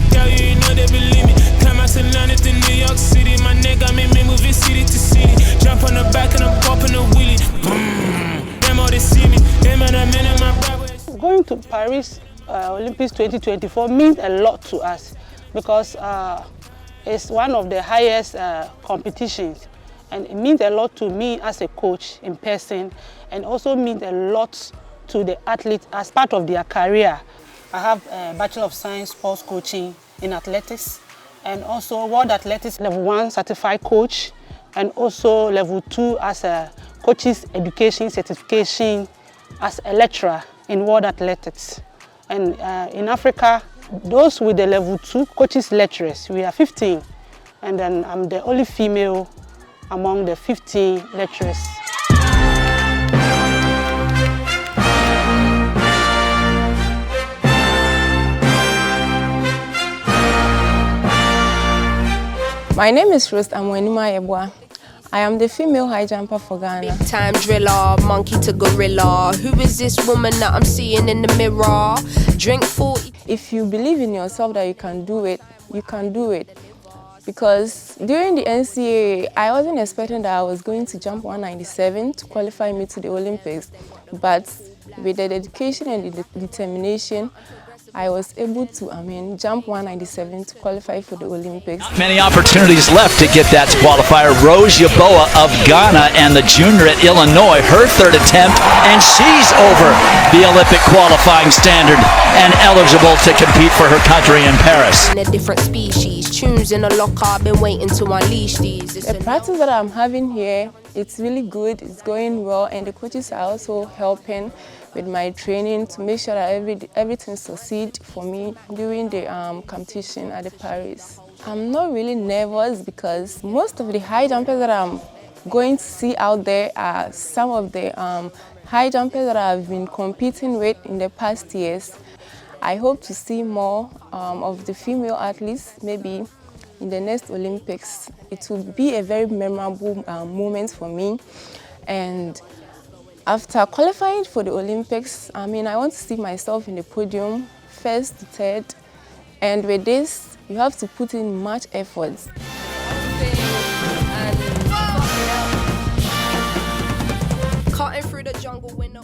tell you, you know they believe me. Climb out to London to New York City. My nigga made me moving city to city. Jump on the back and I'm popping a wheelie. Them all they see me. Them and I'm in my Broadway. Going to Paris Olympics 2024 means a lot to us because it's one of the highest competitions, and it means a lot to me as a coach in person, and also means a lot to the athletes as part of their career. I have a Bachelor of Science sports coaching in athletics, and also World Athletics Level 1 certified coach, and also Level 2 as a coaches education certification as a lecturer in World Athletics. And in Africa, those with the Level 2 coaches lecturers, we are 15, and then I'm the only female among the 15 lecturers. My name is Rose Amwenuma Yebwa. I am the female high jumper for Ghana. Big time driller, monkey to gorilla. Who is this woman that I'm seeing in the mirror? Drink 40. If you believe in yourself that you can do it, you can do it. Because during the NCAA, I wasn't expecting that I was going to jump 197 to qualify me to the Olympics. But with the dedication and the determination, I was able to, jump 197 to qualify for the Olympics. Many opportunities left to get that qualifier. Rose Yeboah of Ghana and the junior at Illinois, her third attempt, and she's over the Olympic qualifying standard and eligible to compete for her country in Paris. In a different species, tunes in a locker, I've been waiting to unleash these. The practice that I'm having here, it's really good, it's going well, and the coaches are also helping with my training to make sure that everything succeeds for me during the competition at the Paris. I'm not really nervous because most of the high jumpers that I'm going to see out there are some of the high jumpers that I've been competing with in the past years. I hope to see more of the female athletes maybe in the next Olympics. It will be a very memorable moment for me. And after qualifying for the Olympics, I want to see myself in the podium, first to third. And with this, you have to put in much effort. Cutting through the jungle when the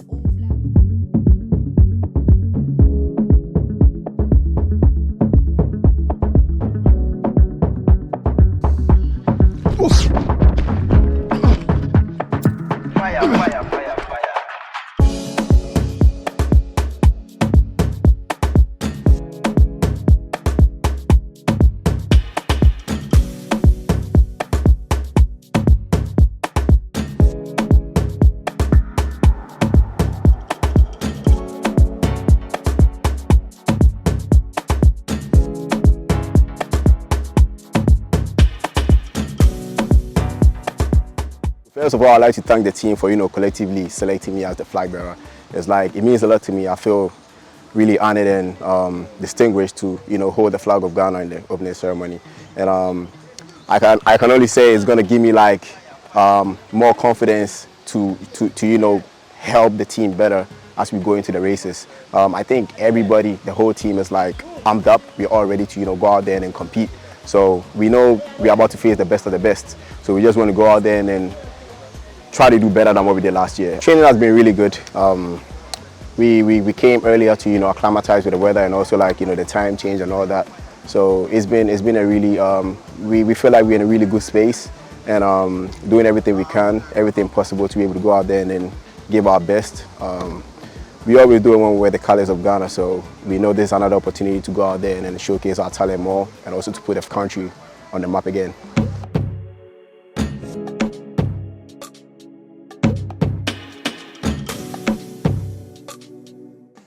First of all, I'd like to thank the team for, collectively selecting me as the flag bearer. It's like, it means a lot to me. I feel really honored and distinguished to, hold the flag of Ghana in the opening ceremony. And I can only say it's going to give me more confidence to help the team better as we go into the races. I think everybody, the whole team is amped up. We're all ready to, go out there and compete. So we know we're about to face the best of the best. So we just want to go out there and try to do better than what we did last year. Training has been really good. We came earlier to acclimatize with the weather and also the time change and all that. So it's been a really we feel like we're in a really good space and doing everything we can, everything possible to be able to go out there and then give our best. We always do it when we wear the colors of Ghana, so we know this is another opportunity to go out there and then showcase our talent more and also to put the country on the map again.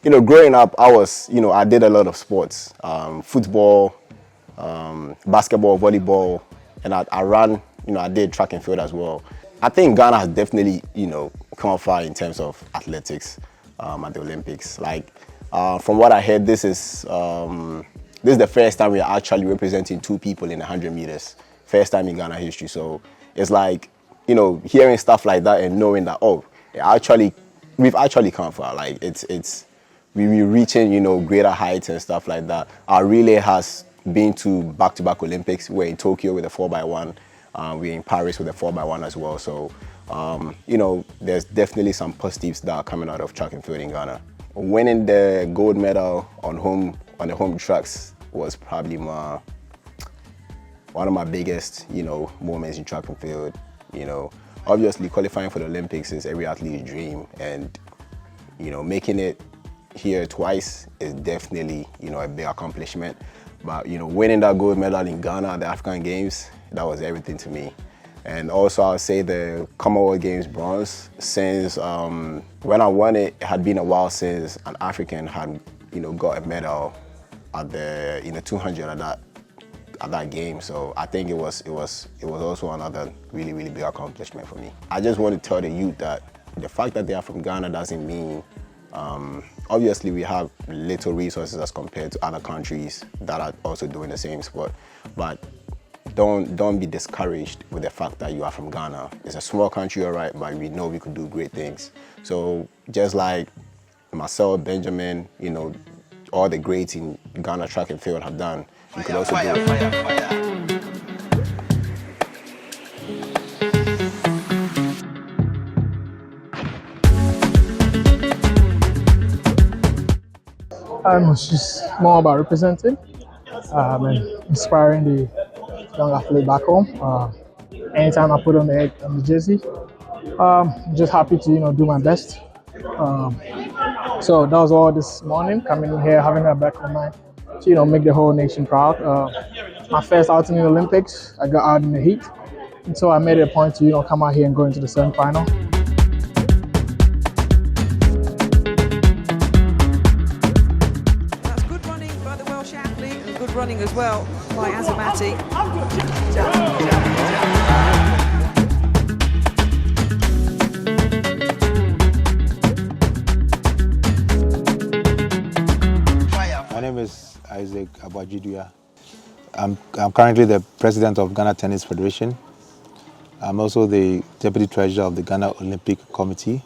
Growing up, I did a lot of sports, football, basketball, volleyball, and I ran, I did track and field as well. I think Ghana has definitely, come far in terms of athletics at the Olympics. From what I heard, this is the first time we are actually representing two people in 100 meters. First time in Ghana history. So it's hearing stuff like that and knowing that, we've actually come far. We're reaching, greater heights and stuff like that. Our relay has been to back-to-back Olympics. We're in Tokyo with a 4x1. We're in Paris with a 4x1 as well. So, you know, there's definitely some positives that are coming out of track and field in Ghana. Winning the gold medal on the home tracks was probably one of my biggest, you know, moments in track and field. You know, obviously qualifying for the Olympics is every athlete's dream, and you know, making it here twice is definitely, you know, a big accomplishment. But you know, winning that gold medal in Ghana at the African Games, that was everything to me. And also, I'll say the Commonwealth Games bronze. Since when I won it, it had been a while since an African had, you know, got a medal at the 200 at that game. So I think it was also another really big accomplishment for me. I just want to tell the youth that the fact that they are from Ghana doesn't mean, obviously we have little resources as compared to other countries that are also doing the same sport, but don't be discouraged with the fact that you are from Ghana. It's a small country, all right, but we know we could do great things. So just like myself, Benjamin, you know, all the greats in Ghana track and field have done, you could also do it. It's just more about representing and inspiring the young athlete back home. Anytime I put on the jersey, I'm just happy to, you know, do my best. So that was all this morning, coming in here, having that back of mind to, you know, make the whole nation proud. My first outing in the Olympics, I got out in the heat, and so I made it a point to, you know, come out here and go into the semi-final. Good running as well by Azamati. My name is Isaac Abajidua. I'm currently the president of Ghana Tennis Federation. I'm also the deputy treasurer of the Ghana Olympic Committee,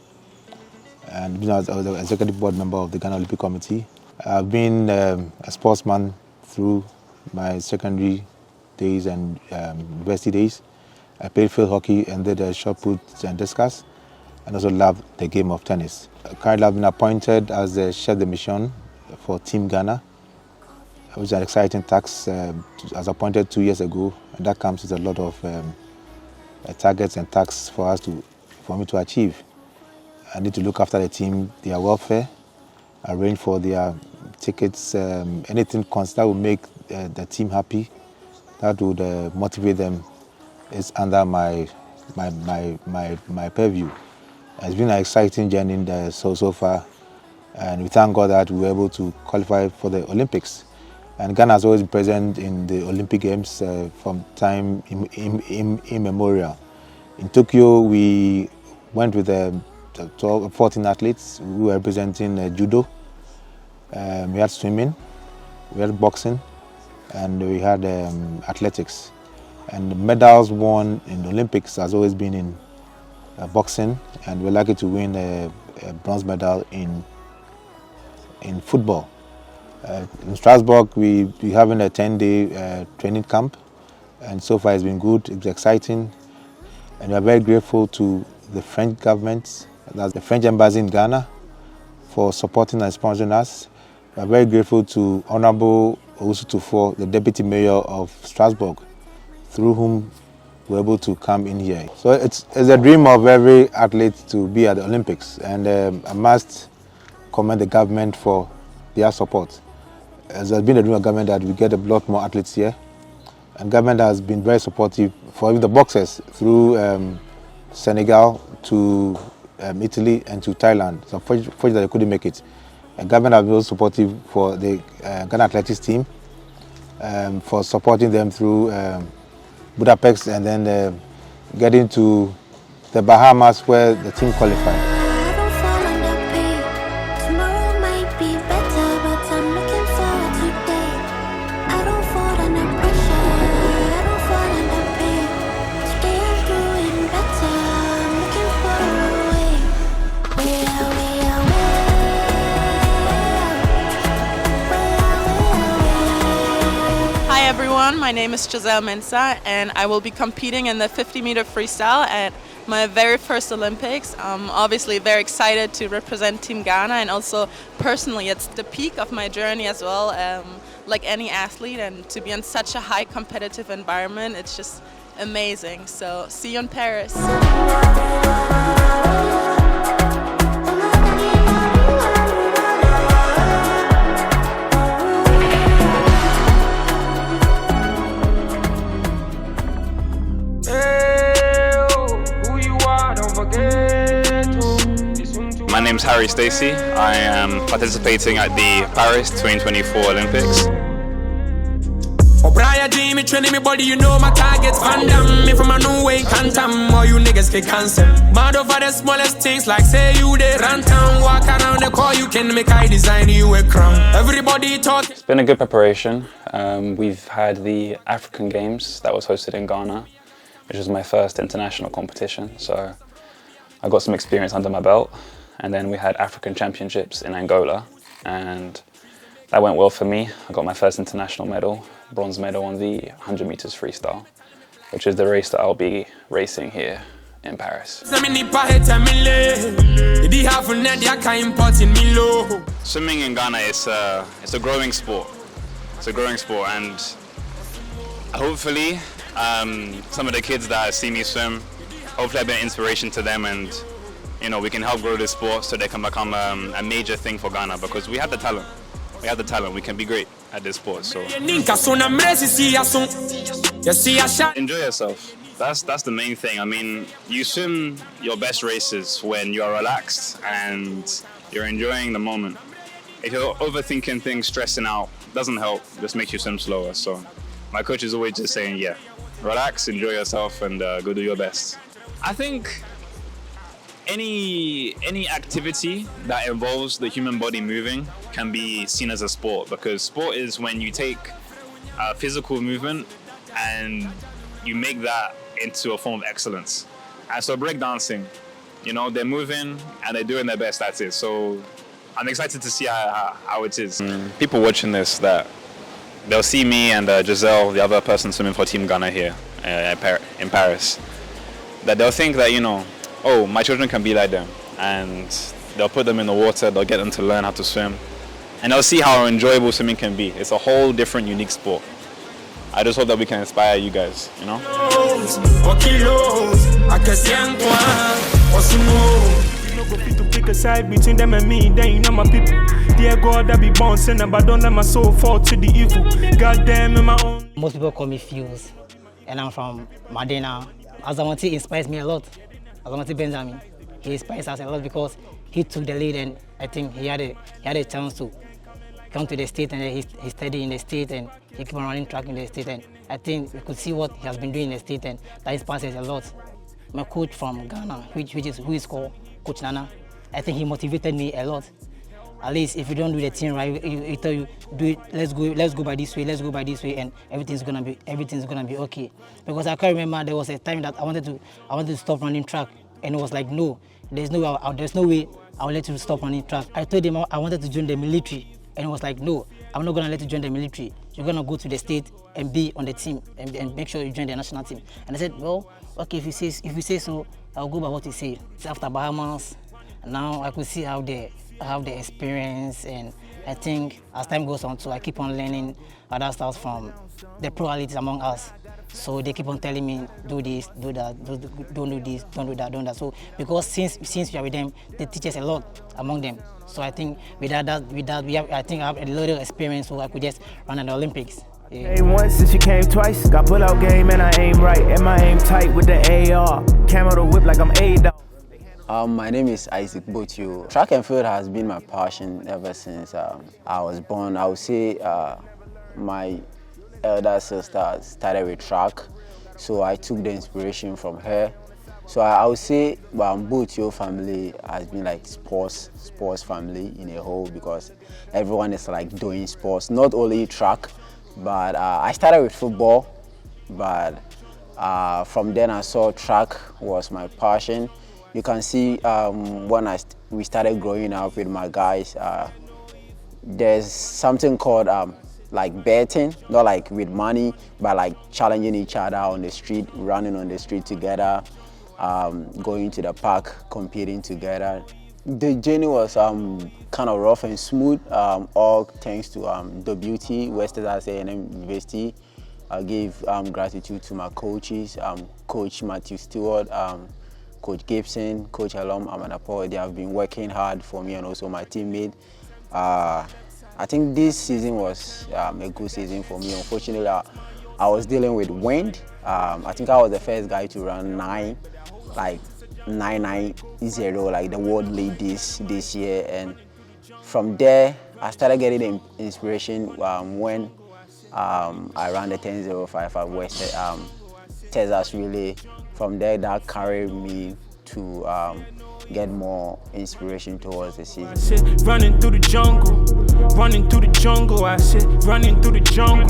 and I was the executive board member of the Ghana Olympic Committee. I've been a sportsman through my secondary days and university days. I played field hockey and did shot put and discus, and also loved the game of tennis. Currently, I've been appointed as the chef de mission for Team Ghana, which is an exciting task. I was appointed 2 years ago, and that comes with a lot of targets and tasks for me to achieve. I need to look after the team, their welfare, arrange for their tickets, anything that will make the team happy, that would motivate them, is under my purview. It's been an exciting journey so far, and we thank God that we were able to qualify for the Olympics. And Ghana has always been present in the Olympic Games from time immemorial. In Tokyo, we went with 14 athletes who were representing judo. We had swimming, we had boxing, and we had athletics. And the medals won in the Olympics has always been in boxing, and we're lucky to win a bronze medal in football. In Strasbourg, we're having a 10-day training camp, and so far it's been good, it's exciting, and we're very grateful to the French government, that's the French embassy in Ghana, for supporting and sponsoring us. We're very grateful to Honorable Owusu Tufo, the Deputy Mayor of Strasbourg, through whom we're able to come in here. So it's a dream of every athlete to be at the Olympics, and I must commend the government for their support. It has been a dream of government that we get a lot more athletes here, and government has been very supportive for the boxers through Senegal to Italy and to Thailand. So unfortunately they couldn't make it. And government has been also supportive for the Ghana athletics team, for supporting them through Budapest and then getting to the Bahamas where the team qualified. Hi everyone, my name is Giselle Mensah and I will be competing in the 50-meter freestyle at my very first Olympics. I'm obviously very excited to represent Team Ghana, and also personally it's the peak of my journey as well, like any athlete, and to be in such a high competitive environment, it's just amazing. So see you in Paris. My name's Harry Stacey. I am participating at the Paris 2024 Olympics. O'Brien dream, training me body, you know my targets. Van Damme, me from a new way, cantam. All you niggas can cancel. Mad over the smallest things, like say you they run town, walk around the car, you can make I design you a crown. Everybody talk. It's been a good preparation. We've had the African Games that was hosted in Ghana, which was my first international competition. So I got some experience under my belt. And then we had African Championships in Angola, and that went well for me. I got my first international medal, bronze medal on the 100 meters freestyle, which is the race that I'll be racing here in Paris. Swimming in Ghana is it's a growing sport. It's a growing sport, and hopefully some of the kids that see me swim, hopefully I've been an inspiration to them, and you know, we can help grow this sport so they can become a major thing for Ghana, because we have the talent. We have the talent. We can be great at this sport. So enjoy yourself. That's the main thing. I mean, you swim your best races when you're relaxed and you're enjoying the moment. If you're overthinking things, stressing out, doesn't help. Just makes you swim slower. So my coach is always just saying, yeah, relax, enjoy yourself, and go do your best. I think any activity that involves the human body moving can be seen as a sport, because sport is when you take physical movement and you make that into a form of excellence. And so breakdancing, you know, they're moving and they're doing their best at it. So I'm excited to see how it is. People watching this, that they'll see me and Giselle, the other person swimming for Team Ghana here in Paris, that they'll think that, you know, oh, my children can be like them, and they'll put them in the water, they'll get them to learn how to swim, and they'll see how enjoyable swimming can be. It's a whole different, unique sport. I just hope that we can inspire you guys, you know? To pick a side between them and me, then you know my people. Dear God, I be born sinner, but don't let my soul fall to the evil. God damn in my own. Most people call me Fuse, and I'm from Madina. Azamoati inspires me a lot. Azamoati Benjamin, he inspires us a lot because he took the lead, and I think he had a chance to come to the state, and he studied in the state, and he keep on running track in the state, and I think we could see what he has been doing in the state, and that inspires us a lot. My coach from Ghana, who is called Coach Nana, I think he motivated me a lot. At least if you don't do the thing right, he tell you, do it, let's go by this way, and everything's gonna be okay. Because I can remember there was a time that I wanted to stop running track, and it was like, no, there's no way I'll let you stop running track. I told him I wanted to join the military, and it was like, no, I'm not gonna let you join the military. You're gonna go to the state and be on the team and make sure you join the national team. And I said, well, okay, if you say so, I'll go by what you say. It's after Bahamas. Now I could see I have the experience, and I think as time goes on too, I keep on learning other stuff from the pro athletes among us. So they keep on telling me, do this, do that, don't do this, don't do that, don't that. So because since we are with them, they teach us a lot among them. So I think I have a little experience, so I could just run at the Olympics. Yeah. Once since you came twice, got pull out game and I aim right, and my aim tight with the AR. Camera the whip like I'm A-Dog. My name is Isaac Botio. Track and field has been my passion ever since I was born. I would say my elder sister started with track, so I took the inspiration from her. So I would say Botio family has been like sports family in a whole, because everyone is like doing sports, not only track, but I started with football, but from then I saw track was my passion. You can see when we started growing up with my guys, there's something called like betting, not like with money, but like challenging each other on the street, running on the street together, going to the park, competing together. The journey was kind of rough and smooth, all thanks to WT, West Texas A&M University. I give gratitude to my coaches, Coach Matthew Stewart, Coach Gibson, Coach Alom Amanapo. They have been working hard for me and also my teammate. I think this season was a good season for me. Unfortunately, I was dealing with wind. I think I was the first guy to run 990, like the world lead this year. And from there, I started getting the inspiration when I ran the 10:05 at West Texas Relay. From there, that carried me to get more inspiration towards the season. I said, running through the jungle, running through the jungle. I said, running through the jungle,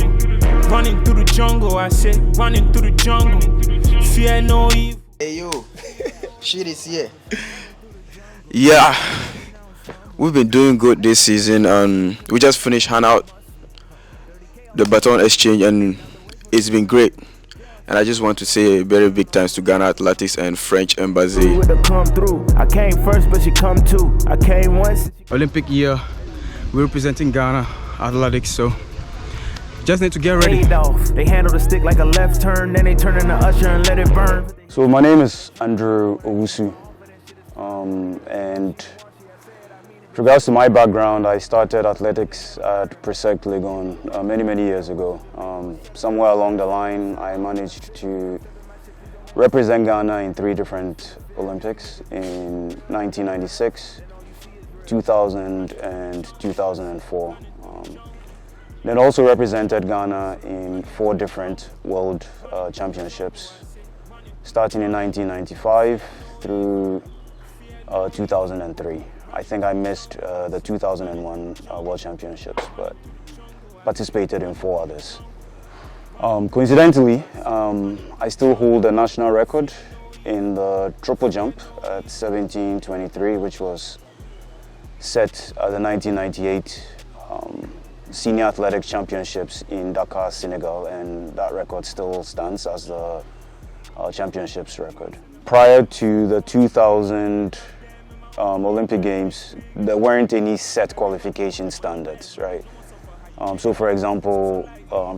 running through the jungle. I said, running through the jungle. Fear no evil. Hey yo, shit is here. Yeah, we've been doing good this season, and we just finished hand out the baton exchange, and it's been great. And I just want to say a very big thanks to Ghana Athletics and French Embassy. I came first, but she come too. I came once. Olympic year, we're representing Ghana Athletics, so just need to get ready. They handle the stick like a left turn, then they turn into usher and let it burn. So my name is Andrew Owusu, and with regards to my background, I started athletics at Presec Legon many years ago. Somewhere along the line, I managed to represent Ghana in 3 different Olympics in 1996, 2000, and 2004. Then also represented Ghana in 4 different World Championships, starting in 1995 through 2003. I think I missed the 2001 World Championships, but participated in 4 others. Coincidentally, I still hold a national record in the triple jump at 17:23, which was set at the 1998 Senior Athletics Championships in Dakar, Senegal, and that record still stands as the championships record. Prior to the 2000 Olympic Games, there weren't any set qualification standards, right? So for example,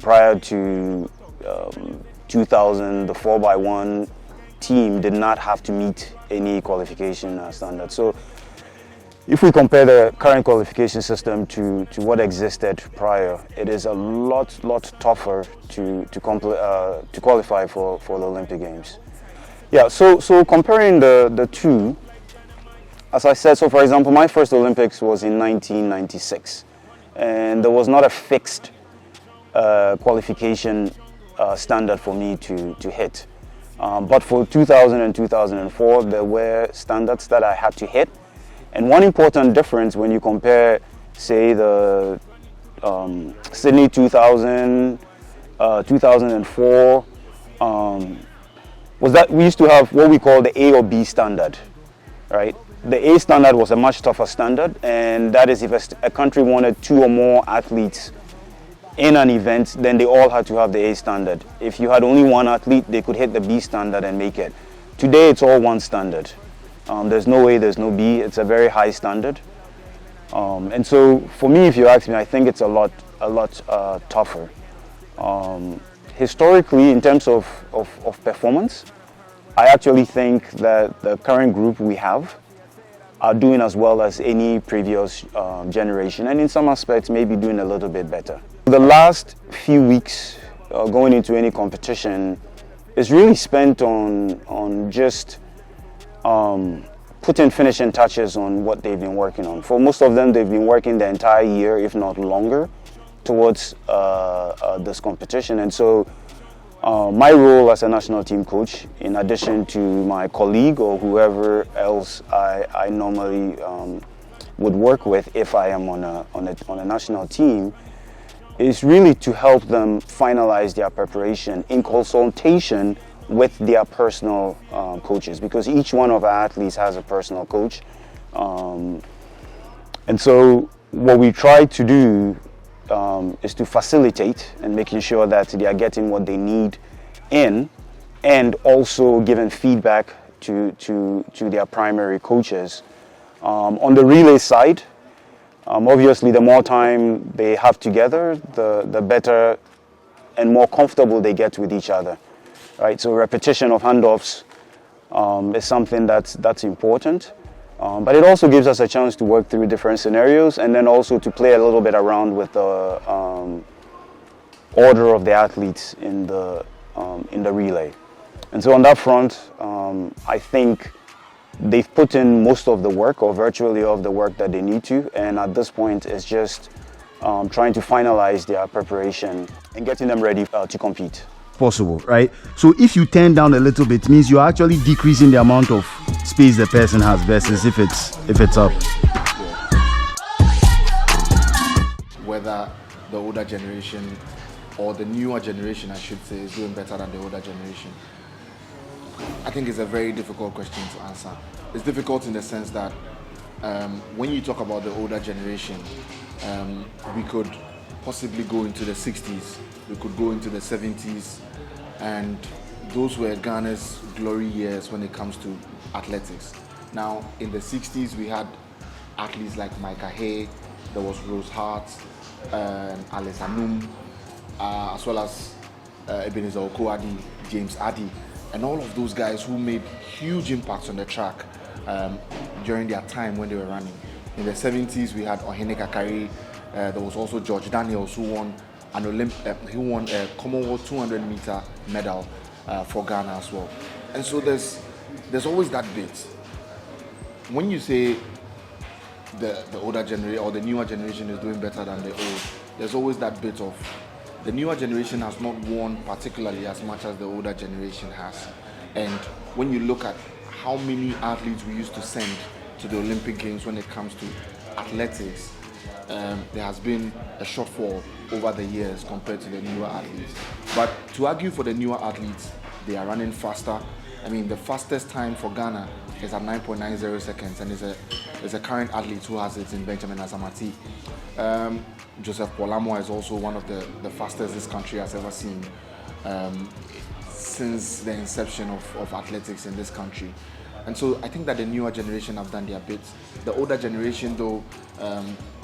prior to 2000, the 4x1 team did not have to meet any qualification standards. So if we compare the current qualification system to what existed prior, it is a lot tougher to qualify for the Olympic Games. Yeah, so comparing the two, as I said, so for example, my first Olympics was in 1996, and there was not a fixed qualification standard for me to hit. But for 2000 and 2004, there were standards that I had to hit. And one important difference when you compare, say, the Sydney 2000, 2004, was that we used to have what we call the A or B standard, right? The A standard was a much tougher standard, and that is if a country wanted 2 or more athletes in an event, then they all had to have the A standard. If you had only 1 athlete, they could hit the B standard and make it. Today, it's all 1 standard. There's no A, there's no B. It's a very high standard. And so for me, if you ask me, I think it's a lot tougher. Historically, in terms of performance, I actually think that the current group we have are doing as well as any previous generation, and in some aspects maybe doing a little bit better. The last few weeks going into any competition is really spent on just putting finishing touches on what they've been working on. For most of them, they've been working the entire year, if not longer, towards this competition. And so my role as a national team coach, in addition to my colleague or whoever else I normally would work with if I am on a national team, is really to help them finalize their preparation in consultation with their personal coaches, because each one of our athletes has a personal coach. And so what we try to do to facilitate and making sure that they are getting what they need in, and also giving feedback to their primary coaches. On the relay side, obviously the more time they have together, the better and more comfortable they get with each other, right? So repetition of handoffs is something that's important. But it also gives us a chance to work through different scenarios, and then also to play a little bit around with the order of the athletes in the relay. And so on that front, I think they've put in most of the work, or virtually all of the work that they need to, and at this point it's just trying to finalize their preparation and getting them ready to compete. Possible, right? So if you turn down a little bit, means you're actually decreasing the amount of space the person has versus if it's up. Whether the older generation or the newer generation, I should say, is doing better than the older generation, I think it's a very difficult question to answer. It's difficult in the sense that when you talk about the older generation, we could possibly go into the 60s, we could go into the 70s, and those were Ghana's glory years when it comes to athletics. Now, in the 60s, we had athletes like Micah Hay, there was Rose Hart, Alice Anum, as well as Ebenezer Okoadi, James Addy, and all of those guys who made huge impacts on the track during their time when they were running. In the 70s, we had Ohene Kakari. There was also George Daniels, who won a Commonwealth 200-meter medal for Ghana as well. And so there's always that bit. When you say the older generation or the newer generation is doing better than the old, there's always that bit of the newer generation has not won particularly as much as the older generation has. And when you look at how many athletes we used to send to the Olympic Games when it comes to athletics, there has been a shortfall over the years compared to the newer athletes. But to argue for the newer athletes, they are running faster. I mean, the fastest time for Ghana is at 9.90 seconds, and there's a current athlete who has it in Benjamin Azamati. Joseph Polamwa is also one of the fastest this country has ever seen since the inception of athletics in this country. And so I think that the newer generation have done their bit. The older generation, though,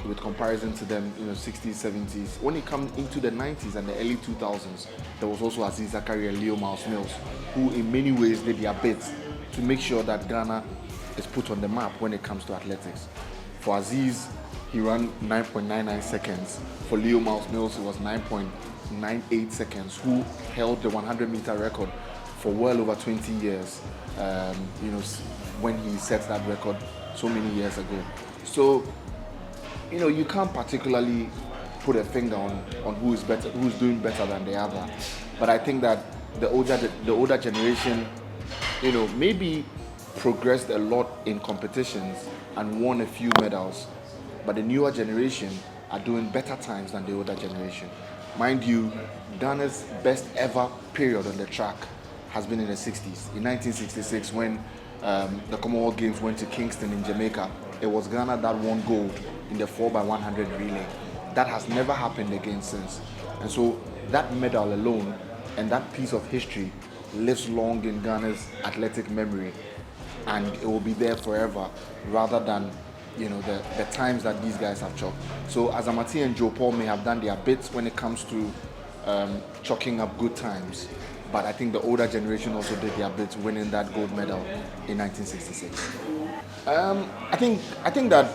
with comparison to them, 60s, 70s, when it comes into the 90s and the early 2000s, there was also Aziz Zakari and Leo Miles Mills, who in many ways did their bit to make sure that Ghana is put on the map when it comes to athletics. For Aziz, he ran 9.99 seconds. For Leo Miles Mills, it was 9.98 seconds, who held the 100-meter record for well over 20 years, when he set that record so many years ago. So, you can't particularly put a finger on who is better, who's doing better than the other. But I think that the older generation, maybe progressed a lot in competitions and won a few medals. But the newer generation are doing better times than the older generation. Mind you, Ghana's best ever period on the track has been in the 60s. In 1966, when the Commonwealth Games went to Kingston in Jamaica, it was Ghana that won gold in the 4x100 relay. That has never happened again since. And so that medal alone and that piece of history lives long in Ghana's athletic memory, and it will be there forever, rather than the times that these guys have chalked. So Azamati and Joe Paul may have done their bits when it comes to chalking up good times, but I think the older generation also did their bits winning that gold medal in 1966. I think that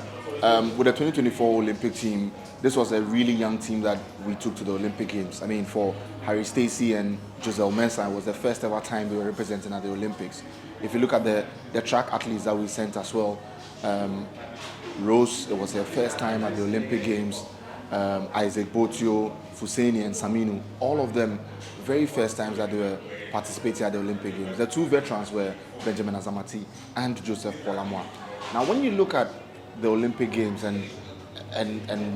with the 2024 Olympic team, this was a really young team that we took to the Olympic Games. I mean, for Harry Stacey and Joselle Mensah, it was the first ever time they were representing at the Olympics. If you look at the track athletes that we sent as well, Rose, it was her first time at the Olympic Games. Isaac Botio, Fuseni and Saminu, all of them very first times that they were participating at the Olympic Games. The two veterans were Benjamin Azamati and Joseph Polamwa. Now when you look at the Olympic Games and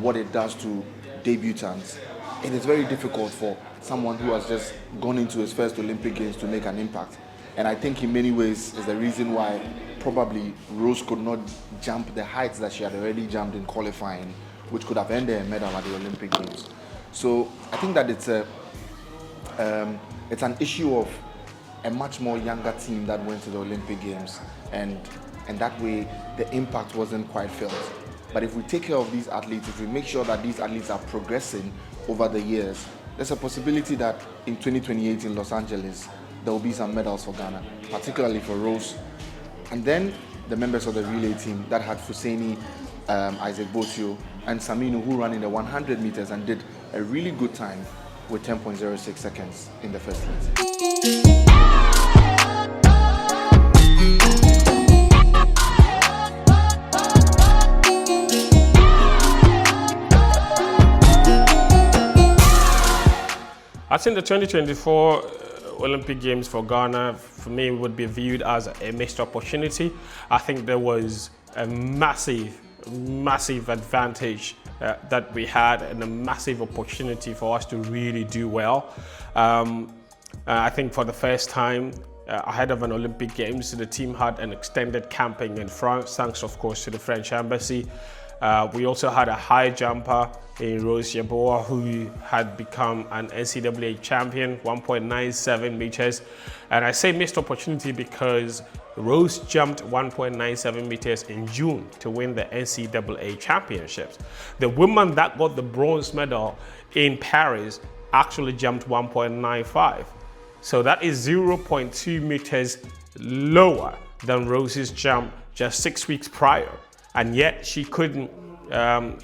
what it does to debutants, it is very difficult for someone who has just gone into his first Olympic Games to make an impact. And I think in many ways is the reason why probably Rose could not jump the heights that she had already jumped in qualifying which could have earned her a medal at the Olympic Games. So I think that it's an issue of a much more younger team that went to the Olympic Games, and that way the impact wasn't quite felt. But if we take care of these athletes, if we make sure that these athletes are progressing over the years, there's a possibility that in 2028 in Los Angeles, there will be some medals for Ghana, particularly for Rose. And then the members of the relay team that had Fuseni, Isaac Botio, and Saminu, who ran in the 100 meters and did a really good time with 10.06 seconds in the first heat. I think the 2024 Olympic Games for Ghana, for me, would be viewed as a missed opportunity. I think there was a massive advantage that we had, and a massive opportunity for us to really do well. I think for the first time ahead of an Olympic Games, the team had an extended camping in France, thanks of course to the French embassy. We also had a high jumper in Rose Yeboah, who had become an NCAA champion, 1.97 meters. And I say missed opportunity because Rose jumped 1.97 meters in June to win the NCAA championships. The woman that got the bronze medal in Paris actually jumped 1.95. So that is 0.2 meters lower than Rose's jump just 6 weeks prior. And yet she couldn't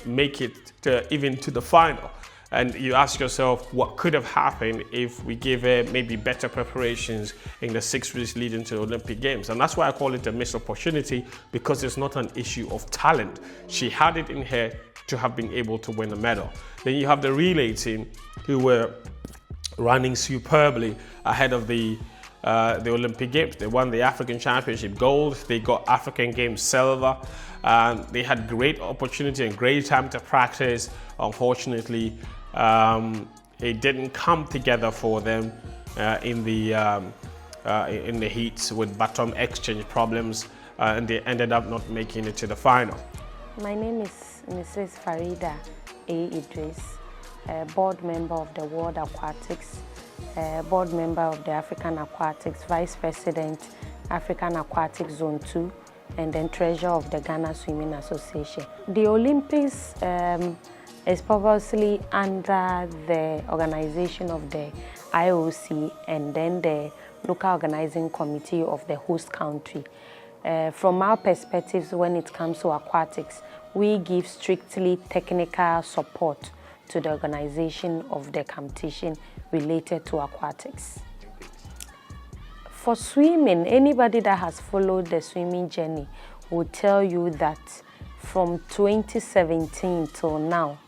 make it even to the final. And you ask yourself, what could have happened if we gave her maybe better preparations in the 6 weeks leading to the Olympic Games? And that's why I call it a missed opportunity, because it's not an issue of talent. She had it in her to have been able to win a medal. Then you have the relay team, who were running superbly ahead of the Olympic Games. They won the African Championship gold, they got African Games silver. They had great opportunity and great time to practice. Unfortunately, it didn't come together for them in the heats with baton exchange problems, and they ended up not making it to the final. My name is Mrs. Farida A. Idris, board member of the World Aquatics, board member of the African Aquatics, vice president, African Aquatics Zone 2, and then treasurer of the Ghana Swimming Association. The Olympics is purposely under the organization of the IOC and then the local organizing committee of the host country. From our perspectives, when it comes to aquatics, we give strictly technical support to the organization of the competition related to aquatics. For swimming, anybody that has followed the swimming journey will tell you that from 2017 till now,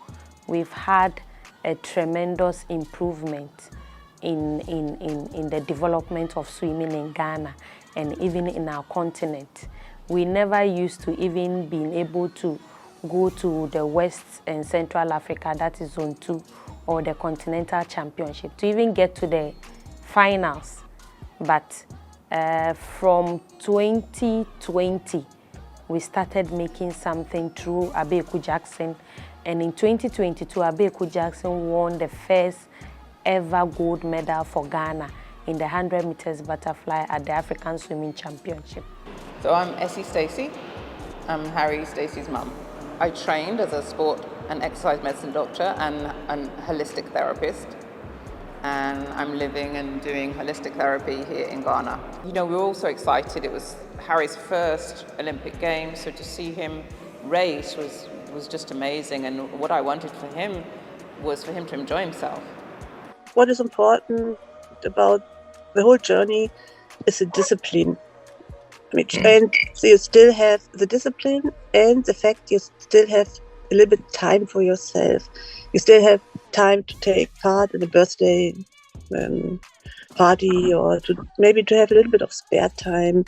we've had a tremendous improvement in the development of swimming in Ghana and even in our continent. We never used to even be able to go to the West and Central Africa, that is Zone 2, or the Continental Championship, to even get to the finals. But from 2020, we started making something through Abeku Jackson. And in 2022, Abeku Jackson won the first ever gold medal for Ghana in the 100 meters butterfly at the African Swimming Championship. So I'm Essie Stacey. I'm Harry Stacey's mum. I trained as a sport and exercise medicine doctor and a holistic therapist. And I'm living and doing holistic therapy here in Ghana. You know, we were all so excited. It was Harry's first Olympic Games, so to see him race was just amazing. And what I wanted for him was for him to enjoy himself. What is important about the whole journey is the discipline. And so you still have the discipline and the fact you still have a little bit time for yourself. You still have time to take part in a birthday party, or to maybe to have a little bit of spare time.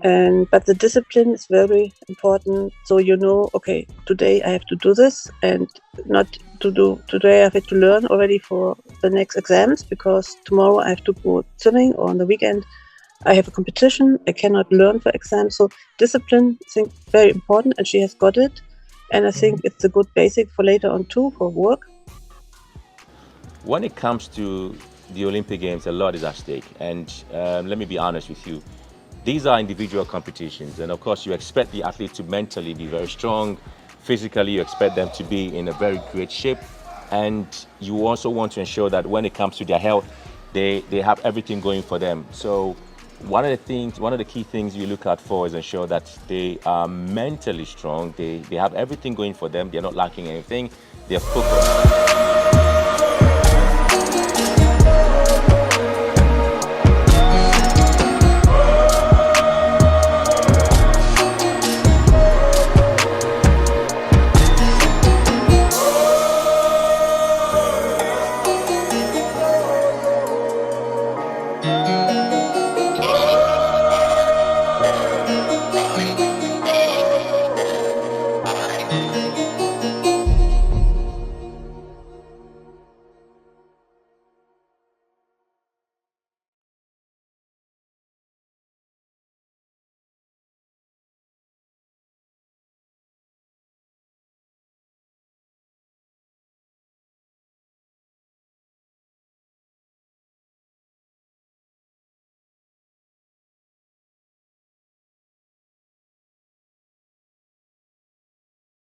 But the discipline is very important. So you know, okay, today I have to do this, and not to do today I have to learn already for the next exams, because tomorrow I have to go swimming, or on the weekend I have a competition. I cannot learn for exams. So discipline, I think, very important, and she has got it. And I think it's a good basic for later on too, for work. When it comes to the Olympic Games, a lot is at stake. And let me be honest with you. These are individual competitions. And of course, you expect the athlete to mentally be very strong. Physically, you expect them to be in a very great shape. And you also want to ensure that when it comes to their health, they have everything going for them. So one of the key things you look out for is ensure that they are mentally strong. They have everything going for them. They're not lacking anything. They're focused.